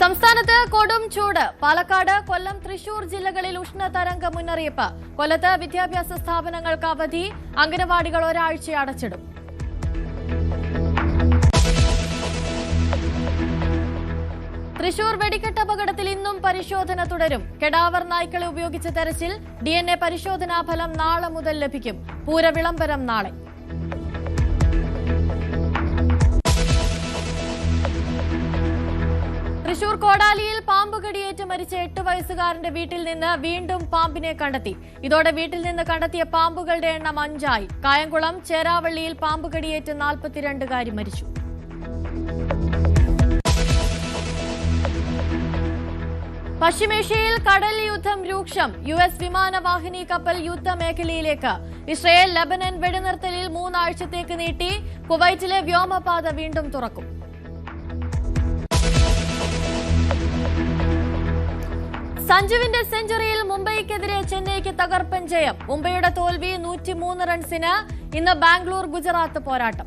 സംസ്ഥാനത്ത് കൊടും ചൂട്. പാലക്കാട്, കൊല്ലം, തൃശൂർ ജില്ലകളിൽ ഉഷ്ണതരംഗ മുന്നറിയിപ്പ്. കൊല്ലത്ത് വിദ്യാഭ്യാസ സ്ഥാപനങ്ങൾക്ക് അവധി. അംഗനവാടികൾ ഒരാഴ്ച അടച്ചിടും. തൃശൂർ വെടിക്കെട്ട് അപകടത്തിൽ ഇന്നും പരിശോധന തുടരും. കെടാവർ നായ്ക്കളെ ഉപയോഗിച്ച തെരച്ചിൽ. DNA പരിശോധനാ ഫലം നാളെ മുതൽ ലഭിക്കും. പൂരവിളംബരം നാളെ. തൃശൂർ കോടാലിയിൽ പാമ്പുകടിയേറ്റ് മരിച്ച 8 വയസ്സുകാരന്റെ വീട്ടിൽ നിന്ന് വീണ്ടും പാമ്പിനെ കണ്ടെത്തി. ഇതോടെ വീട്ടിൽ നിന്ന് കണ്ടെത്തിയ പാമ്പുകളുടെ എണ്ണം 5 ആയി. കായംകുളം ചേരാവള്ളിയിൽ പാമ്പുകടിയേറ്റ് 42കാരി മരിച്ചു. പശ്ചിമേഷ്യയിൽ കടൽ യുദ്ധം രൂക്ഷം. US വിമാനവാഹിനി കപ്പൽ യുദ്ധമേഖലയിലേക്ക്. ഇസ്രയേൽ ലെബനൻ വെടിനിർത്തലിൽ 3 ആഴ്ചത്തേക്ക് നീട്ടി. കുവൈറ്റിലെ വ്യോമപാത വീണ്ടും തുറക്കും. സഞ്ജുവിന്റെ സെഞ്ചുറിയിൽ മുംബൈക്കെതിരെ ചെന്നൈക്ക് തകർപ്പൻ ജയം. മുംബൈയുടെ തോൽവി 103 റൺസിന്. ഇന്ന് ബാംഗ്ലൂർ ഗുജറാത്ത് പോരാട്ടം.